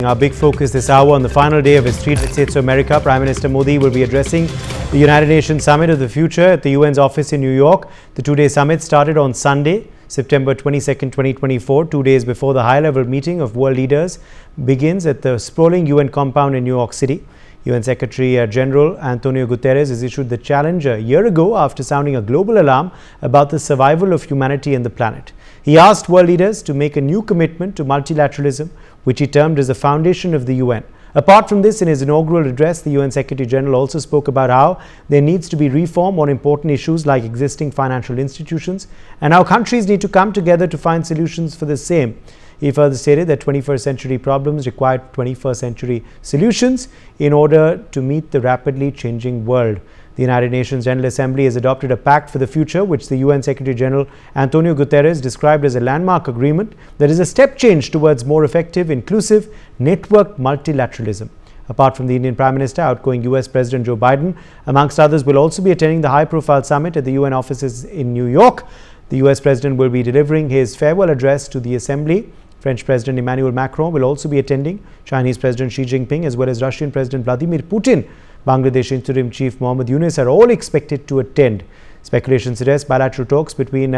Our big focus this hour on the final day of his 3 States of America. Prime Minister Modi will be addressing the United Nations Summit of the Future at the UN's office in New York. The two-day summit started on Sunday, September 22nd, 2024, 2 days before the high-level meeting of world leaders begins at the Sprawling UN compound in New York City. UN Secretary General Antonio Guterres has issued the challenge a year ago after sounding a global alarm about the survival of humanity and the planet. He asked world leaders to make a new commitment to multilateralism, which he termed as the foundation of the UN. Apart from this, in his inaugural address, the UN Secretary General also spoke about how there needs to be reform on important issues like existing financial institutions and how countries need to come together to find solutions for the same. He further stated that 21st century problems require 21st century solutions in order to meet the rapidly changing world. The United Nations General Assembly has adopted a pact for the future, which the UN Secretary General Antonio Guterres described as a landmark agreement that is a step change towards more effective, inclusive, networked multilateralism. Apart from the Indian Prime Minister, outgoing US President Joe Biden, amongst others, will also be attending the high-profile summit at the UN offices in New York. The US President will be delivering his farewell address to the Assembly. French President Emmanuel Macron will also be attending, Chinese President Xi Jinping, as well as Russian President Vladimir Putin. Bangladesh Interim Chief Mohammad Yunus are all expected to attend. Speculation suggests bilateral talks between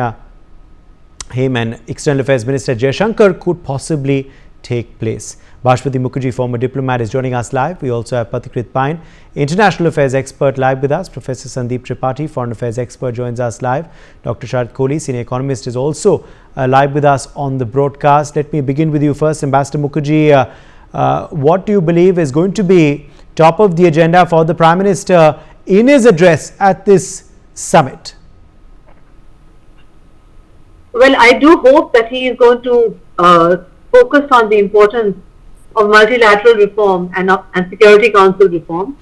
him and External Affairs Minister Jaishankar could possibly take place. Bashpati Mukherjee, former diplomat, is joining us live. We also have Pathikrit Pain, International Affairs expert, live with us. Professor Sandeep Tripathi, Foreign Affairs expert, joins us live. Dr. Sharat Kohli, senior economist, is also live with us on the broadcast. Let me begin with you first, Ambassador Mukherjee. What do you believe is going to be top of the agenda for the Prime Minister in his address at this summit? Well, I do hope that he is going to focus on the importance of multilateral reform and Security Council reform,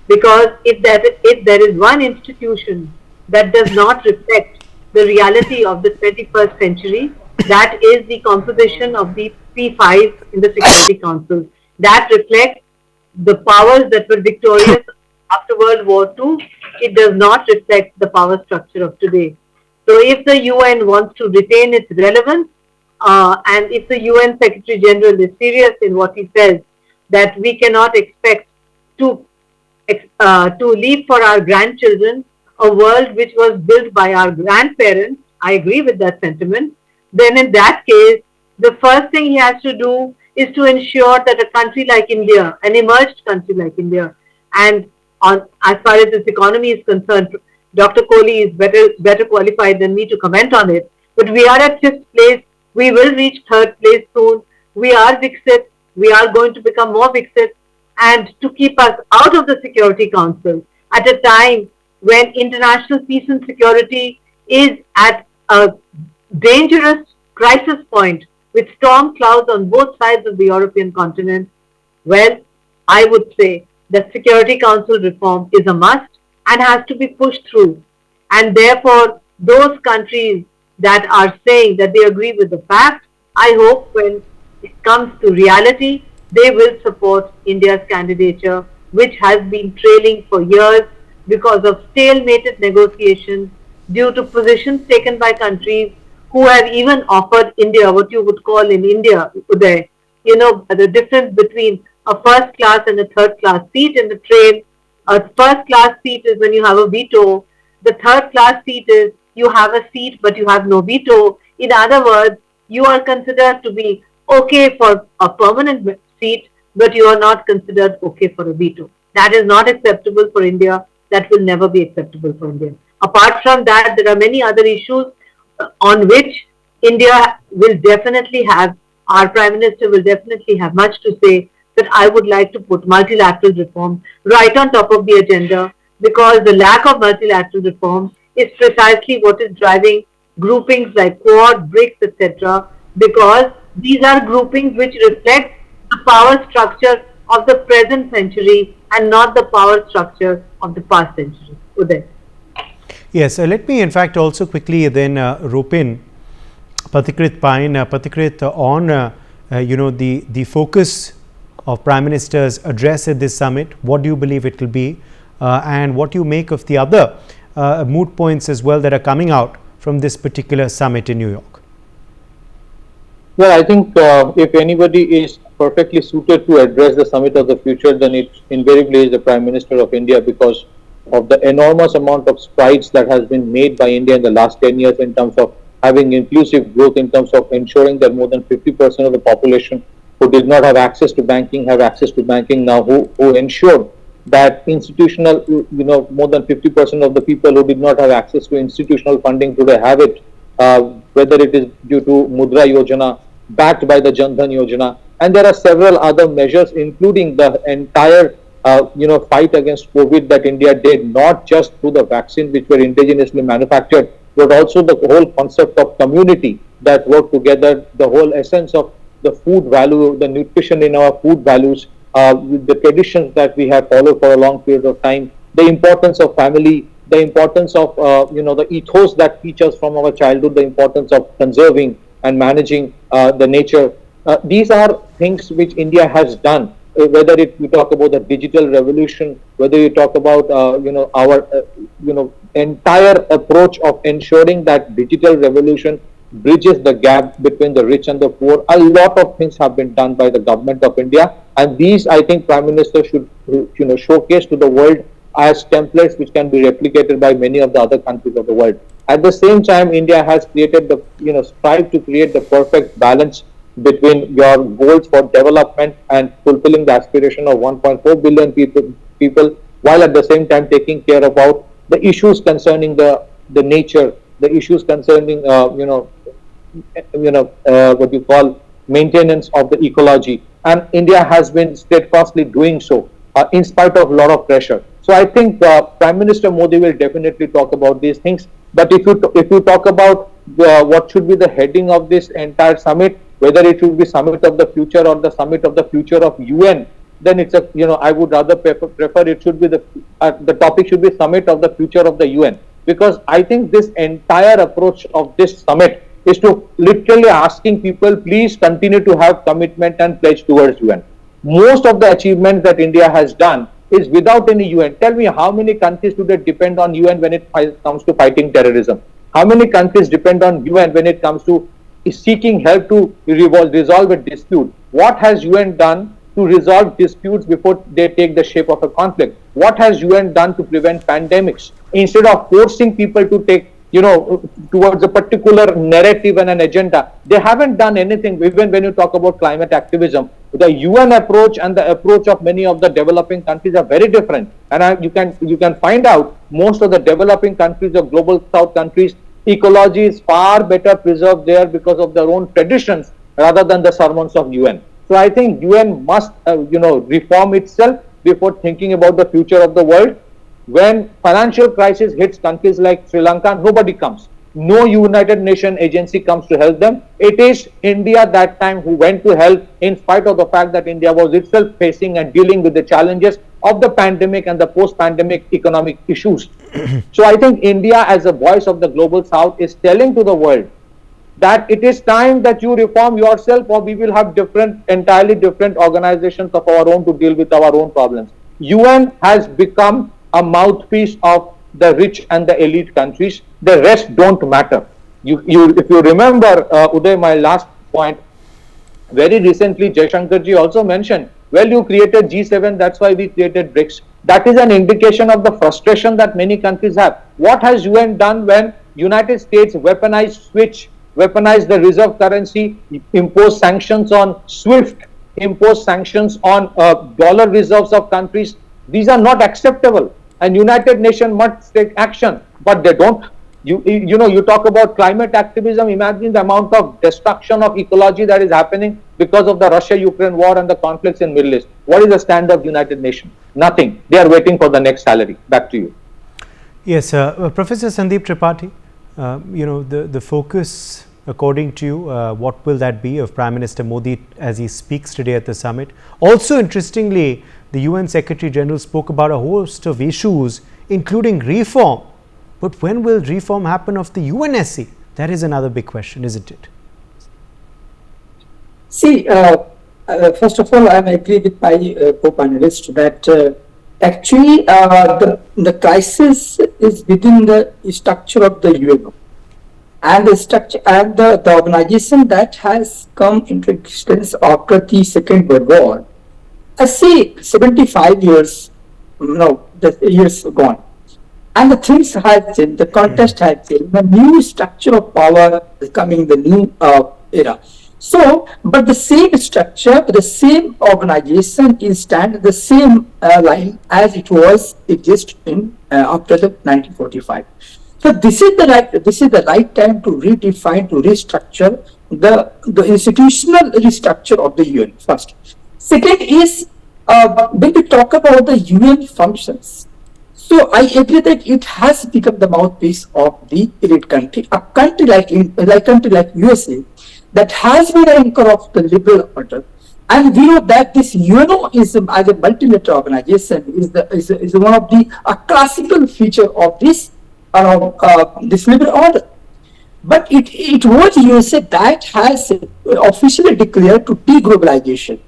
because if there is one institution that does not reflect the reality of the 21st century, that is the composition of the P5 in the Security Council. That reflects the powers that were victorious after World War II. It does not reflect the power structure of today. So if the UN wants to retain its relevance, and if the UN Secretary General is serious in what he says, that we cannot expect to leave for our grandchildren a world which was built by our grandparents, I agree with that sentiment, then in that case, the first thing he has to do is to ensure that a country like India, an emerged country like India, and as far as its economy is concerned, Dr. Kohli is better qualified than me to comment on it, but we are at 5th place. We will reach 3rd place soon. We are Viksit. We are going to become more Viksit. And to keep us out of the Security Council at a time when international peace and security is at a dangerous crisis point with storm clouds on both sides of the European continent, well, I would say that Security Council reform is a must and has to be pushed through. And therefore, those countries that are saying that they agree with the fact, I hope when it comes to reality, they will support India's candidature, which has been trailing for years because of stalemated negotiations due to positions taken by countries who have even offered India what you would call in India, Uday, the difference between a first class and a third class seat in the train. A first class seat is when you have a veto. The third class seat is you have a seat but you have no veto. In other words, you are considered to be okay for a permanent seat, but you are not considered okay for a veto. That is not acceptable for India. That will never be acceptable for India. Apart from that, there are many other issues on which India will definitely have, our Prime Minister will definitely have much to say, that I would like to put multilateral reform right on top of the agenda, because the lack of multilateral reform is precisely what is driving groupings like Quad, BRICS, etc., because these are groupings which reflect the power structure of the present century and not the power structure of the past century. Uday. Yes, let me in fact also quickly then rope in Pathikrit Pain. Pathikrit, on the focus of Prime Minister's address at this summit, what do you believe it will be, and what do you make of the other moot points as well that are coming out from this particular summit in New York? Well, I think if anybody is perfectly suited to address the summit of the future, then it invariably is the Prime Minister of India, because of the enormous amount of strides that has been made by India in the last 10 years in terms of having inclusive growth, in terms of ensuring that more than 50% of the population who did not have access to banking have access to banking now, who ensured that institutional, more than 50% of the people who did not have access to institutional funding today have it, whether it is due to Mudra Yojana, backed by the Jan Dhan Yojana, and there are several other measures, including the entire, fight against COVID that India did, not just through the vaccine which were indigenously manufactured, but also the whole concept of community that work together, the whole essence of the food value, the nutrition in our food values, the traditions that we have followed for a long period of time, the importance of family, the importance of the ethos that teach us from our childhood, the importance of conserving and managing the nature. These are things which India has done. Whether we talk about the digital revolution, whether you talk about our entire approach of ensuring that digital revolution bridges the gap between the rich and the poor. A lot of things have been done by the government of India, and these, I think, Prime Minister should showcase to the world as templates which can be replicated by many of the other countries of the world. At the same time, India has created the strive to create the perfect balance between your goals for development and fulfilling the aspiration of 1.4 billion people, while at the same time taking care about the issues concerning the nature, the issues concerning what you call maintenance of the ecology, and India has been steadfastly doing so in spite of a lot of pressure. So I think Prime Minister Modi will definitely talk about these things. But if you talk about what should be the heading of this entire summit, whether it should be Summit of the Future or the Summit of the Future of UN, then it's I would rather prefer it should be the topic should be Summit of the Future of the UN, because I think this entire approach of this summit is to literally asking people, please continue to have commitment and pledge towards UN. Most of the achievements that India has done is without any UN. Tell me how many countries today depend on UN when it comes to fighting terrorism? How many countries depend on UN when it comes to seeking help to resolve a dispute? What has UN done to resolve disputes before they take the shape of a conflict? What has UN done to prevent pandemics? Instead of forcing people to take towards a particular narrative and an agenda, they haven't done anything. Even when you talk about climate activism, the UN approach and the approach of many of the developing countries are very different. And you can find out most of the developing countries, of global south countries, ecology is far better preserved there because of their own traditions rather than the sermons of UN. So I think UN must reform itself before thinking about the future of the world. When financial crisis hits countries like Sri Lanka, nobody comes. No United Nations agency comes to help them. It is India that time who went to help, in spite of the fact that India was itself facing and dealing with the challenges of the pandemic and the post-pandemic economic issues. So I think India, as a voice of the global south, is telling to the world that it is time that you reform yourself, or we will have entirely different organizations of our own to deal with our own problems. UN has become a mouthpiece of the rich and the elite countries. The rest don't matter. If you remember, Uday, my last point, very recently Jaishankar ji also mentioned, well, you created G7, that's why we created BRICS. That is an indication of the frustration that many countries have. What has UN done when United States weaponized the reserve currency, imposed sanctions on SWIFT, imposed sanctions on dollar reserves of countries? These are not acceptable, and United Nations must take action, but they don't. You talk about climate activism. Imagine the amount of destruction of ecology that is happening because of the Russia-Ukraine war and the conflicts in Middle East. What is the stand of United Nations? Nothing. They are waiting for the next salary. Back to you. Yes, Professor Sandeep Tripathi, the focus, according to you, what will that be of Prime Minister Modi as he speaks today at the summit? Also, interestingly, the UN Secretary General spoke about a host of issues, including reform. But when will reform happen of the UNSC? That is another big question, isn't it? See, first of all, I agree with my co-panelist that actually the crisis is within the structure of the UN. and the structure and the organization that has come into existence after the Second World War. I say 75 years, no, the years gone. And the things have changed, the context has changed, the new structure of power is coming, the new era. So, but the same structure, the same organization is stand the same line as it was exist in after the 1945. So this is the right time to redefine, to restructure the institutional restructure of the UN first. Second is when we talk about the UN functions. So I agree that it has become the mouthpiece of the elite country, a country like USA that has been an anchor of the liberal order. And we know that this UNO is as a multilateral organization is one of the classical feature of this liberal order. But it was USA that has officially declared to deglobalization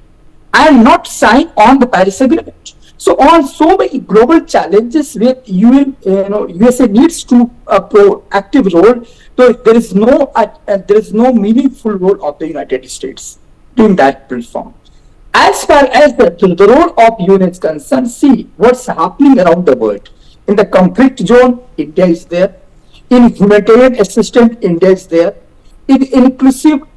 and not sign on the Paris Agreement. So on so many global challenges where USA needs to proactive role, so there is no meaningful role of the United States doing that platform. As far as the role of UN is concerned, see what's happening around the world. In the conflict zone, India is there. In humanitarian assistance, India is there. In inclusive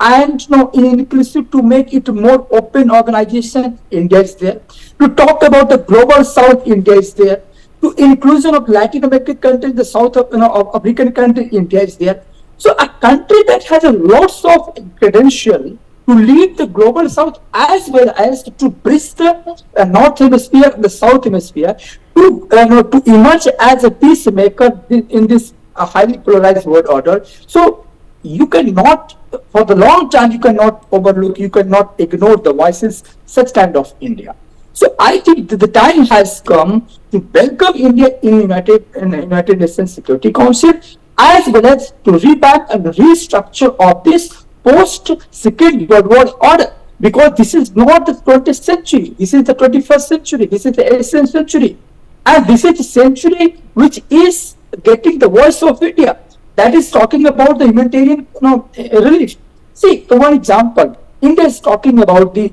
to make it more open organization, India is there. To talk about the global South, India is there. To inclusion of Latin American countries, the South of African country, India is there. So a country that has a lots of credential to lead the global South as well as to bridge the North Hemisphere, the South Hemisphere, to emerge as a peacemaker in this highly polarized world order. So you cannot, for the long time, you cannot overlook, you cannot ignore the voices such kind of India. So I think that the time has come to welcome India in United Nations Security Council, as well as to revamp and restructure of this post-Second World War order. Because this is not the 20th century, this is the 21st century, this is the 18th century. And this is the century which is getting the voice of India. That is talking about the humanitarian relief. See, for one example, India is talking about the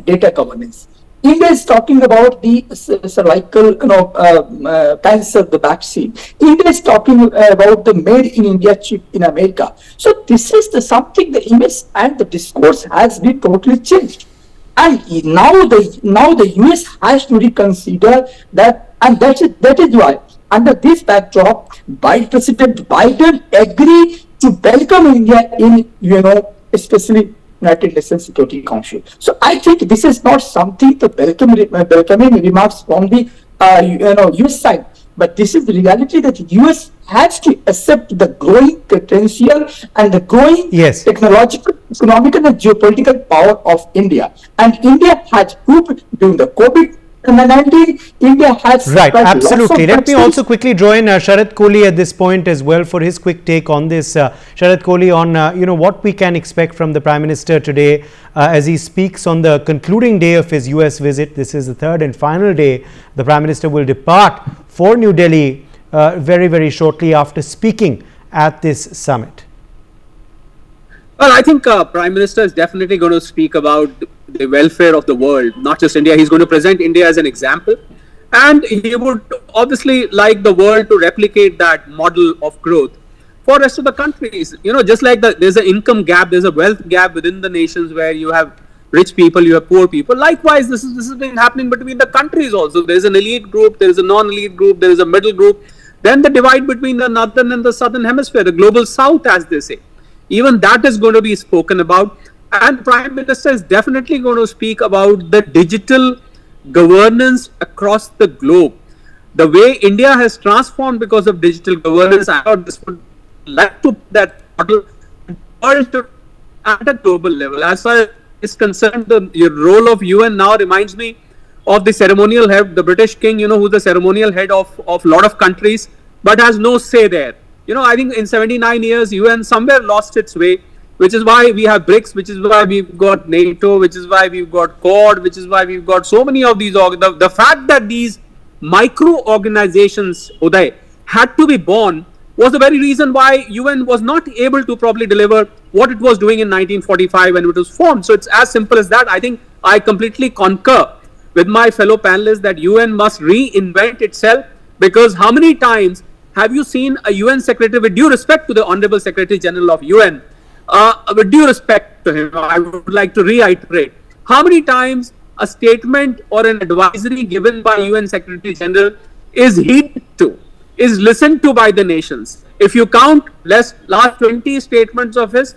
data governance. India is talking about the cervical cancer, the vaccine. India is talking about the made in India chip in America. So this is something the image and the discourse has been totally changed. And now the US has to reconsider that, and that is why under this backdrop, President Biden agreed to welcome India in, especially United Nations Security Council. So I think this is not something the welcoming remarks from the US side, but this is the reality that the US has to accept the growing potential and the growing technological, economical and geopolitical power of India. And India has proved during the COVID-19, India has right, absolutely. Let me also quickly draw in Sharad Kohli at this point as well for his quick take on this. Sharad Kohli, on what we can expect from the Prime Minister today as he speaks on the concluding day of his US visit. This is the third and final day. The Prime Minister will depart for New Delhi very, very shortly after speaking at this summit. Well, I think Prime Minister is definitely going to speak about the welfare of the world, not just India. He's going to present India as an example, and he would obviously like the world to replicate that model of growth for rest of the countries. Just like there's an income gap, there's a wealth gap within the nations where you have rich people, you have poor people. Likewise, this has been happening between the countries also. There's an elite group, there is a non-elite group, there is a middle group. Then the divide between the northern and the southern hemisphere, the global south, as they say. Even that is going to be spoken about. And the Prime Minister is definitely going to speak about the digital governance across the globe. The way India has transformed because of digital governance, I thought this would like to put that model at a global level. As far as is concerned, the role of UN now reminds me of the ceremonial head, the British king, who's the ceremonial head of a lot of countries, but has no say there. I think in 79 years, UN somewhere lost its way, which is why we have BRICS, which is why we've got NATO, which is why we've got Quad, which is why we've got so many of these. The fact that these micro organizations, Uday, had to be born was the very reason why UN was not able to probably deliver what it was doing in 1945 when it was formed. So it's as simple as that. I think I completely concur with my fellow panelists that UN must reinvent itself, because how many times have you seen a UN secretary, with due respect to the Honorable Secretary General of UN, with due respect to him, I would like to reiterate, how many times a statement or an advisory given by UN Secretary General is heeded to, is listened to by the nations? If you count last 20 statements of his,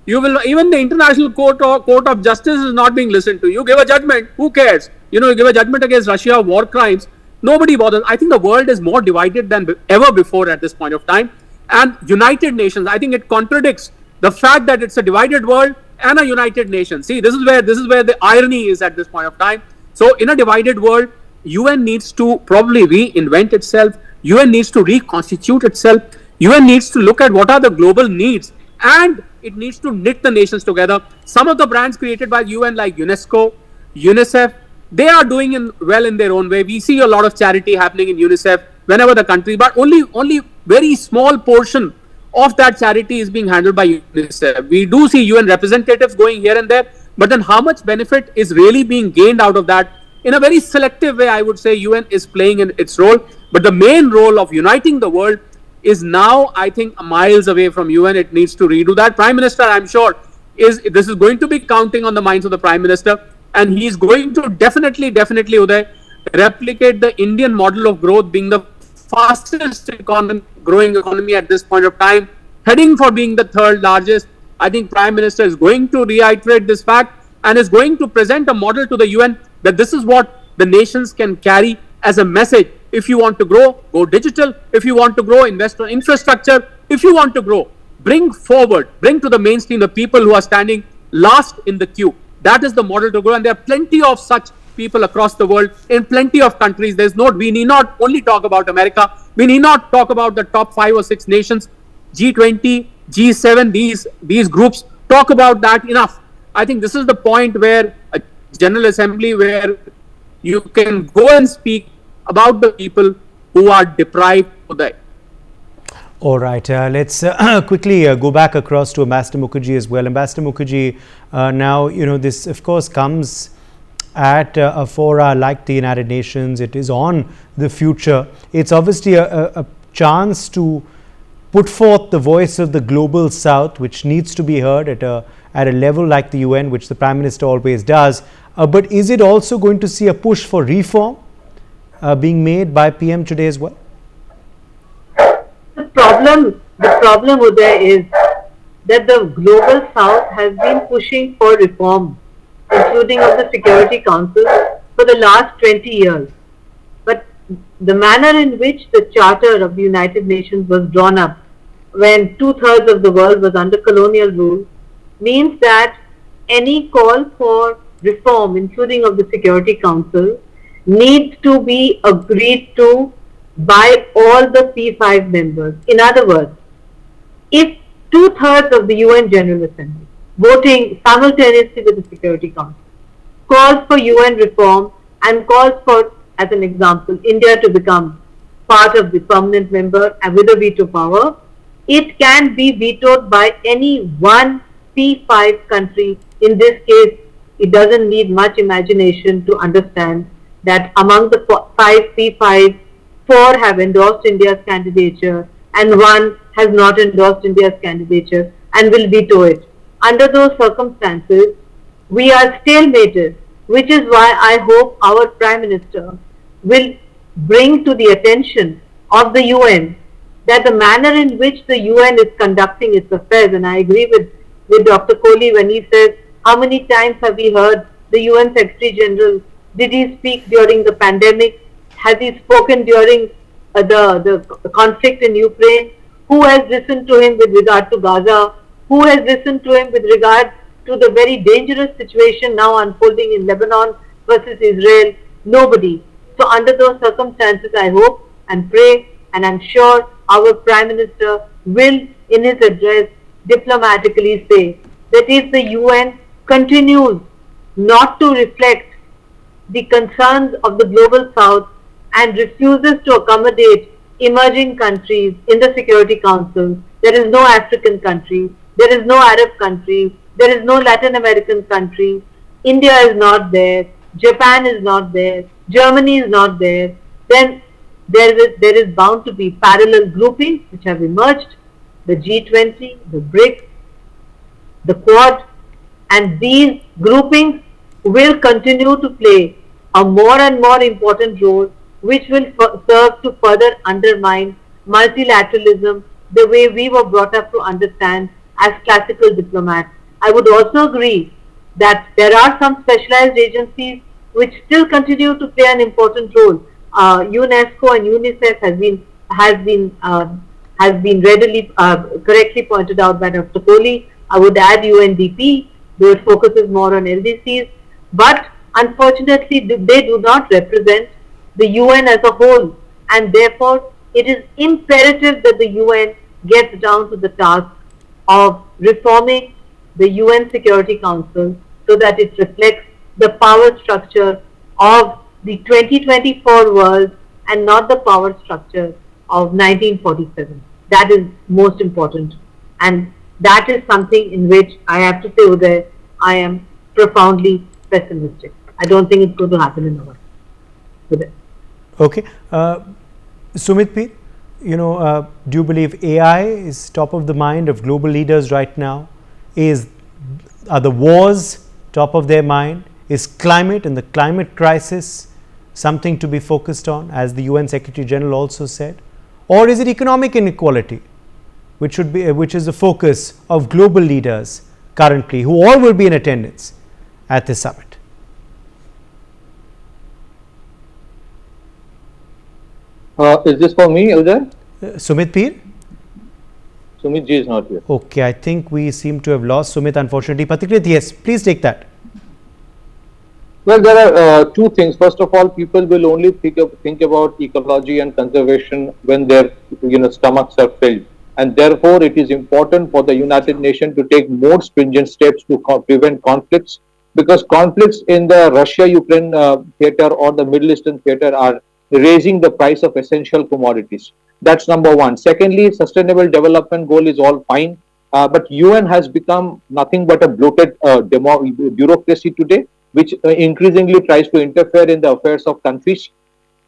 you will, even the International Court of Justice is not being listened to. You give a judgment, who cares? You give a judgment against Russia, war crimes, nobody bothers. I think the world is more divided than ever before at this point of time. And United Nations, I think it contradicts the fact that it's a divided world and a United Nations. See, this is where the irony is at this point of time. So in a divided world, UN needs to probably reinvent itself. UN needs to reconstitute itself. UN needs to look at what are the global needs, and it needs to knit the nations together. Some of the brands created by UN, like UNESCO, UNICEF, they are doing well in their own way. We see a lot of charity happening in UNICEF whenever the country, but only very small portion of that charity is being handled by UNICEF. We do see UN representatives going here and there, but then how much benefit is really being gained out of that? In a very selective way, I would say UN is playing in its role, but the main role of uniting the world is now, I think, miles away from UN. It needs to redo that. Prime Minister, I'm sure, this is going to be counting on the minds of the Prime Minister, and he's going to definitely, Uday, replicate the Indian model of growth, being the fastest growing economy at this point of time, heading for being the third largest. I think Prime Minister is going to reiterate this fact and is going to present a model to the UN that this is what the nations can carry as a message. If you want to grow, go digital. If you want to grow, invest in infrastructure. If you want to grow, bring to the mainstream the people who are standing last in the queue. That is the model to grow, and there are plenty of such people across the world in plenty of countries. We need not only talk about America. We need not talk about the top 5 or 6 nations, G20, G7, these groups. Talk about that enough. I think this is the point where a General Assembly, where you can go and speak about the people who are deprived today. All right, let's quickly go back across to Ambassador Mukherjee as well. Ambassador Mukherjee, now, this of course comes at a fora like the United Nations. It is on the future. It's obviously a chance to put forth the voice of the global South, which needs to be heard at a level like the UN, which the Prime Minister always does. But is it also going to see a push for reform being made by PM today as well? The problem with there is that the global South has been pushing for reform, including of the Security Council, for the last 20 years. But the manner in which the Charter of the United Nations was drawn up when 2/3 of the world was under colonial rule means that any call for reform, including of the Security Council, needs to be agreed to by all the P5 members. In other words, if 2/3 of the UN General Assembly, voting simultaneously with the Security Council, calls for UN reform and calls for, as an example, India to become part of the permanent member and with a veto power, it can be vetoed by any one P5 country. In this case, it doesn't need much imagination to understand that among the 5 P5, 4 have endorsed India's candidature and 1 has not endorsed India's candidature and will veto it. Under those circumstances, we are stalemated, which is why I hope our Prime Minister will bring to the attention of the UN that the manner in which the UN is conducting its affairs, and I agree with Dr. Kohli when he says, how many times have we heard the UN Secretary General? Did he speak during the pandemic? Has he spoken during the conflict in Ukraine? Who has listened to him with regard to Gaza? Who has listened to him with regard to the very dangerous situation now unfolding in Lebanon versus Israel? Nobody. So under those circumstances, I hope and pray, and I'm sure our Prime Minister will, in his address, diplomatically say that if the UN continues not to reflect the concerns of the global South and refuses to accommodate emerging countries in the Security Council. There is no African country. There is no Arab country. There is no Latin American country. India is not there. Japan is not there. Germany is not there. Then there is bound to be parallel groupings which have emerged. The G20, the BRICS, the Quad, and these groupings will continue to play a more and more important role, which will serve to further undermine multilateralism the way we were brought up to understand as classical diplomats. I would also agree that there are some specialized agencies which still continue to play an important role. UNESCO and UNICEF has been readily correctly pointed out by Dr. Kohli. I would add UNDP, though it focuses more on LDCs, but unfortunately they do not represent the UN as a whole, and therefore it is imperative that the UN gets down to the task of reforming the UN Security Council so that it reflects the power structure of the 2024 world and not the power structure of 1947. That is most important, and that is something in which I have to say, Uday, I am profoundly pessimistic. I don't think it's going to happen in a while. Uday. Okay. Sumit Peer, do you believe AI is top of the mind of global leaders right now? Are the wars top of their mind? Is climate and the climate crisis something to be focused on, as the UN Secretary General also said? Or is it economic inequality, which is the focus of global leaders currently, who all will be in attendance at this summit? Is this for me, Elder? Sumit Peer? Sumit ji is not here. Okay, I think we seem to have lost Sumit, unfortunately. Patikrit, yes, please take that. Well, there are two things. First of all, people will only think about ecology and conservation when their stomachs are filled, and therefore it is important for the United Nations to take more stringent steps to prevent conflicts, because conflicts in the Russia-Ukraine theater or the Middle Eastern theater are raising the price of essential commodities. That's number one. Secondly, sustainable development goal is all fine, but UN has become nothing but a bloated bureaucracy today, which increasingly tries to interfere in the affairs of countries.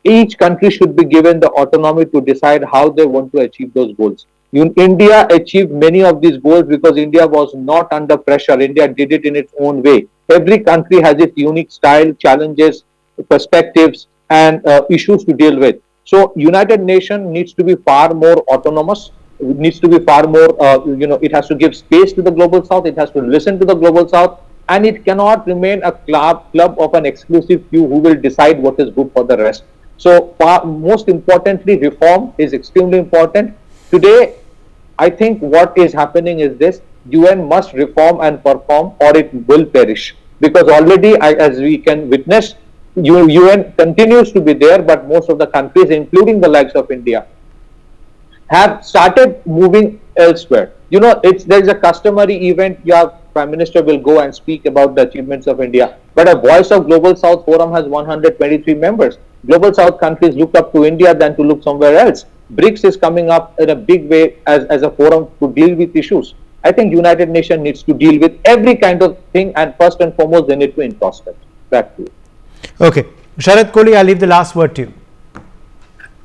Each country should be given the autonomy to decide how they want to achieve those goals. India achieved many of these goals because India was not under pressure. India did it in its own way. Every country has its unique style, challenges, perspectives, and issues to deal with. So United Nations needs to be far more autonomous. It needs to be far more, it has to give space to the Global South. It has to listen to the Global South. And it cannot remain a club of an exclusive few who will decide what is good for the rest. So most importantly, reform is extremely important. Today, I think what is happening is this: UN must reform and perform, or it will perish. Because already, as we can witness, UN continues to be there, but most of the countries, including the likes of India, have started moving elsewhere. There's a customary event. Prime Minister will go and speak about the achievements of India. But a Voice of Global South Forum has 123 members. Global South countries look up to India than to look somewhere else. BRICS is coming up in a big way as a forum to deal with issues. I think United Nations needs to deal with every kind of thing, and first and foremost, they need to introspect. Back to you. Okay. Sharad Kohli, I'll leave the last word to you.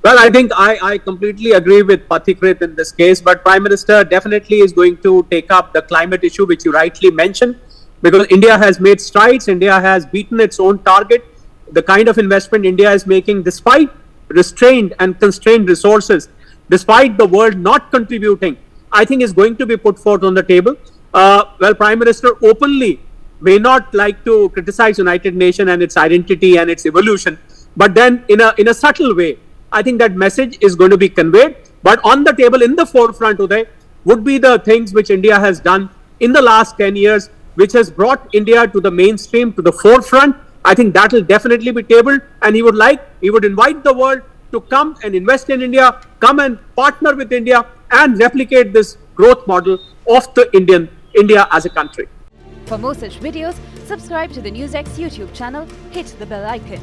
Well, I think I completely agree with Patikrit in this case, but Prime Minister definitely is going to take up the climate issue, which you rightly mentioned, because India has made strides. India has beaten its own target. The kind of investment India is making, despite restrained and constrained resources, despite the world not contributing, I think is going to be put forth on the table. Well, Prime Minister openly may not like to criticize United Nations and its identity and its evolution, but then in a subtle way, I think that message is going to be conveyed. But on the table, in the forefront today, would be the things which India has done in the last 10 years, which has brought India to the mainstream, to the forefront. I think that will definitely be tabled, and he would invite the world to come and invest in India, come and partner with India and replicate this growth model of the India as a country. For more such videos, subscribe to the NewsX YouTube channel, hit the bell icon.